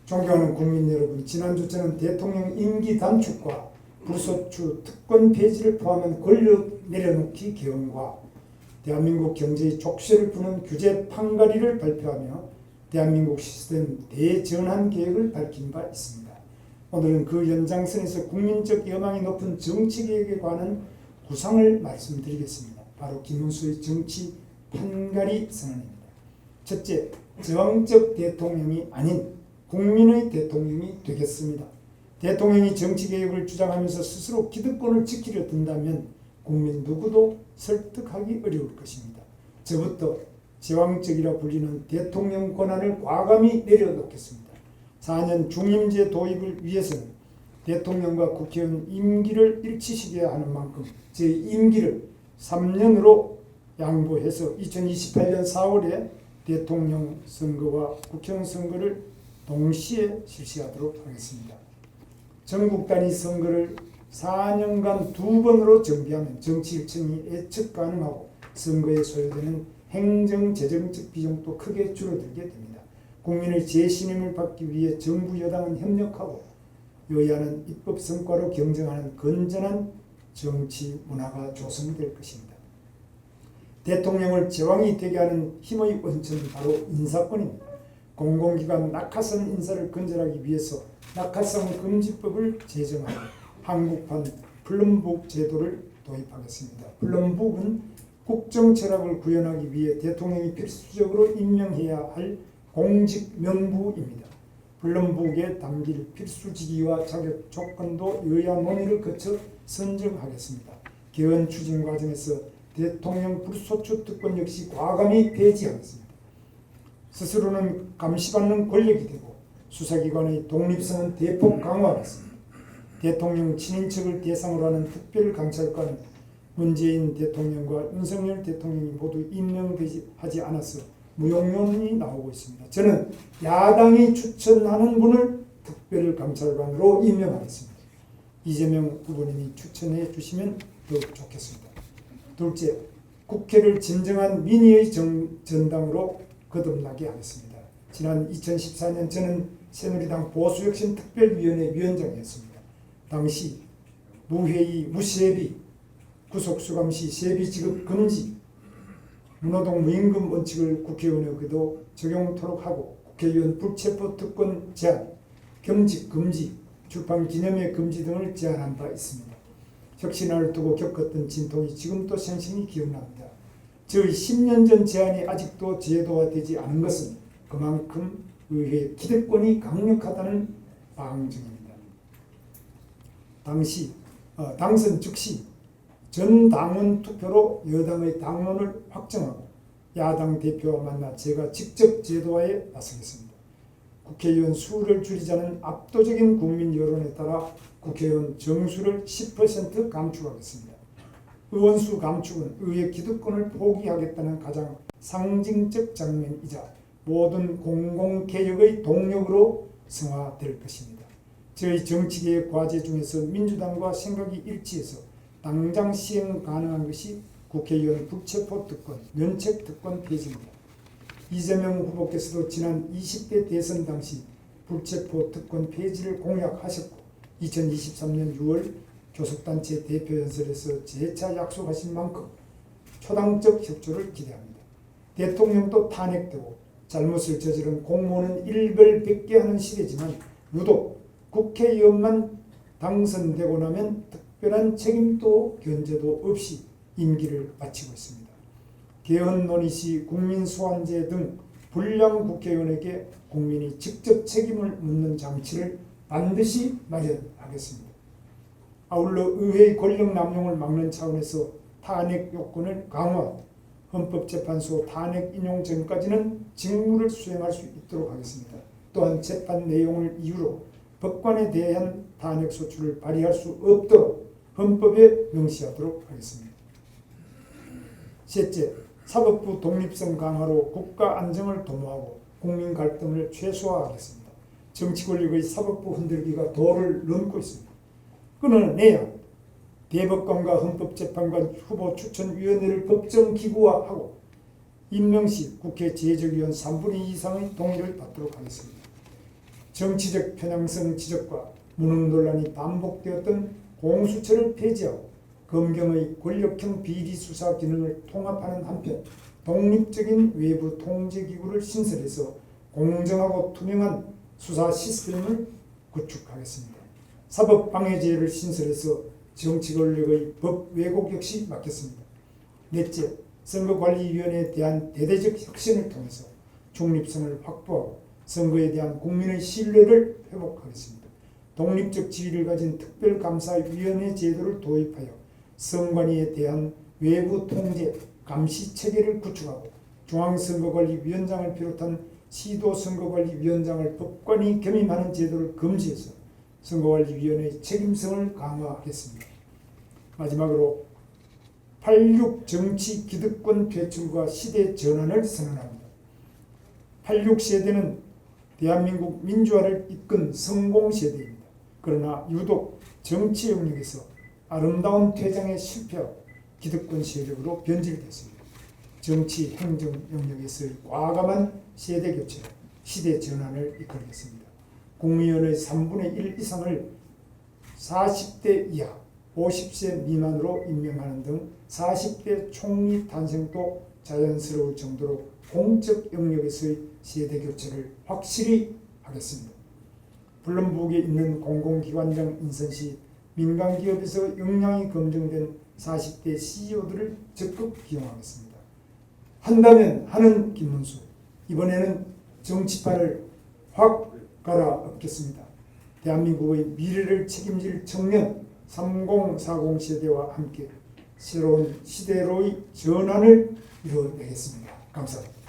존경하는 국민 여러분, 지난주 저는 대통령 임기 단축과 불소추 특권 폐지를 포함한 권력 내려놓기 개헌과 대한민국 경제의 족쇄를 푸는 규제 판가리를 발표하며 대한민국 시스템 대전환 계획을 밝힌 바 있습니다. 오늘은 그 연장선에서 국민적 여망이 높은 정치개혁에 관한 구상을 말씀드리겠습니다. 바로 김문수의 정치 판가리 선언입니다. 첫째, 제왕적 대통령이 아닌 국민의 대통령이 되겠습니다. 대통령이 정치개혁을 주장하면서 스스로 기득권을 지키려 든다면 국민 누구도 설득하기 어려울 것입니다. 저부터 제왕적이라 불리는 대통령 권한을 과감히 내려놓겠습니다. 4년 중임제 도입을 위해서는 대통령과 국회의원 임기를 일치시켜야 하는 만큼 제 임기를 3년으로 양보해서 2028년 4월에 대통령 선거와 국회의원 선거를 동시에 실시하도록 하겠습니다. 전국 단위 선거를 4년간 2번으로 정비하면 정치 일정이 예측 가능하고 선거에 소요되는 행정 재정적 비용도 크게 줄어들게 됩니다. 국민의 재신임을 받기 위해 정부 여당은 협력하고 여야는 입법 성과로 경쟁하는 건전한 정치 문화가 조성될 것입니다. 대통령을 제왕이 되게 하는 힘의 원천은 바로 인사권입니다. 공공기관 낙하산 인사를 근절하기 위해서 낙하산 금지법을 제정하고 한국판 플럼북 제도를 도입하겠습니다. 플럼북은 국정 철학을 구현하기 위해 대통령이 필수적으로 임명해야 할 공직 명부입니다. 플럼북에 담길 필수 직위와 자격 조건도 여야 논의를 거쳐 선정하겠습니다. 개헌 추진 과정에서 대통령 불소추 특권 역시 과감히 폐지하겠습니다. 스스로는 감시받는 권력이 되고 수사기관의 독립성은 대폭 강화하겠습니다. 대통령 친인척을 대상으로 하는 특별감찰관은 문재인 대통령과 윤석열 대통령이 모두 임명하지 않아서 무용론이 나오고 있습니다. 저는 야당이 추천하는 분을 특별감찰관으로 임명하겠습니다. 이재명 후보님이 추천해 주시면 더욱 좋겠습니다. 둘째, 국회를 진정한 민의의 전당으로 거듭나게 하겠습니다. 지난 2014년 저는 새누리당 보수혁신특별위원회 위원장이었습니다. 당시 무회의, 무세비, 구속수감 시 세비 지급 금지, 무노동 무임금 원칙을 국회의원에게도 적용토록 하고 국회의원 불체포 특권 제한, 겸직 금지, 출판 기념회 금지 등을 제안한 바 있습니다. 혁신을 두고 겪었던 진통이 지금도 생생히 기억납니다. 저의 10년 전 제안이 아직도 제도화되지 않은 것은 그만큼 의회 기득권이 강력하다는 방증입니다. 당선 즉시 전 당원 투표로 여당의 당론을 확정하고 야당 대표와 만나 제가 직접 제도화에 나서겠습니다. 국회의원 수를 줄이자는 압도적인 국민 여론에 따라 국회의원 정수를 10% 감축하겠습니다. 의원수 감축은 의회 기득권을 포기하겠다는 가장 상징적 장면이자 모든 공공개혁의 동력으로 승화될 것입니다. 저희 정치개혁 과제 중에서 민주당과 생각이 일치해서 당장 시행 가능한 것이 국회의원 불체포 특권, 면책 특권 폐지입니다. 이재명 후보께서도 지난 20대 대선 당시 불체포 특권 폐지를 공약하셨고 2023년 6월 교섭단체 대표연설에서 재차 약속하신 만큼 초당적 협조를 기대합니다. 대통령도 탄핵되고 잘못을 저지른 공무원은 일별백계하는 시대지만 유독 국회의원만 당선되고 나면 특별한 책임도 견제도 없이 임기를 마치고 있습니다. 개헌 논의 시 국민소환제 등 불량 국회의원에게 국민이 직접 책임을 묻는 장치를 반드시 마련하겠습니다. 아울러 의회의 권력 남용을 막는 차원에서 탄핵 요건을 강화, 헌법재판소 탄핵 인용 전까지는 직무를 수행할 수 있도록 하겠습니다. 또한 재판 내용을 이유로 법관에 대한 탄핵 소추를 발의할 수 없도록 헌법에 명시하도록 하겠습니다. 셋째, 사법부 독립성 강화로 국가 안정을 도모하고 국민 갈등을 최소화하겠습니다. 정치 권력의 사법부 흔들기가 도를 넘고 있습니다. 끊어내야 대법관과 헌법재판관 후보 추천위원회를 법정기구화하고 임명 시 국회 제적위원 3분의 2 이상의 동의를 받도록 하겠습니다. 정치적 편향성 지적과 무능 논란이 반복되었던 공수처를 폐지하고 검경의 권력형 비리 수사 기능을 통합하는 한편 독립적인 외부 통제기구를 신설해서 공정하고 투명한 수사 시스템을 구축하겠습니다. 사법방해제를 신설해서 정치 권력의 법 왜곡 역시 막겠습니다. 넷째, 선거관리위원회에 대한 대대적 혁신을 통해서 중립성을 확보하고 선거에 대한 국민의 신뢰를 회복하겠습니다. 독립적 지위를 가진 특별감사위원회 제도를 도입하여 선관위에 대한 외부 통제, 감시 체계를 구축하고 중앙선거관리위원장을 비롯한 시도선거관리위원장을 법관이 겸임하는 제도를 금지해서 선거관리위원회의 책임성을 강화하겠습니다. 마지막으로 86 정치 기득권 퇴출과 시대 전환을 선언합니다. 86 세대는 대한민국 민주화를 이끈 성공 세대입니다. 그러나 유독 정치 영역에서 아름다운 퇴장에 실패하고 기득권 세력으로 변질됐습니다. 정치 행정 영역에서의 과감한 세대 교체로 시대 전환을 이끌겠습니다. 국민의 3분의 1 이상을 40대 이하, 50세 미만으로 임명하는 등 40대 총리 탄생도 자연스러울 정도로 공적 영역에서의 세대 교체를 확실히 하겠습니다. 블룸버그에 있는 공공기관장 인선 시 민간기업에서 역량이 검증된 40대 CEO들을 적극 기용하겠습니다. 한다면 하는 김문수, 이번에는 정치판을 확 갈아엎겠습니다. 대한민국의 미래를 책임질 청년 3040 세대와 함께 새로운 시대로의 전환을 이뤄내겠습니다. 감사합니다.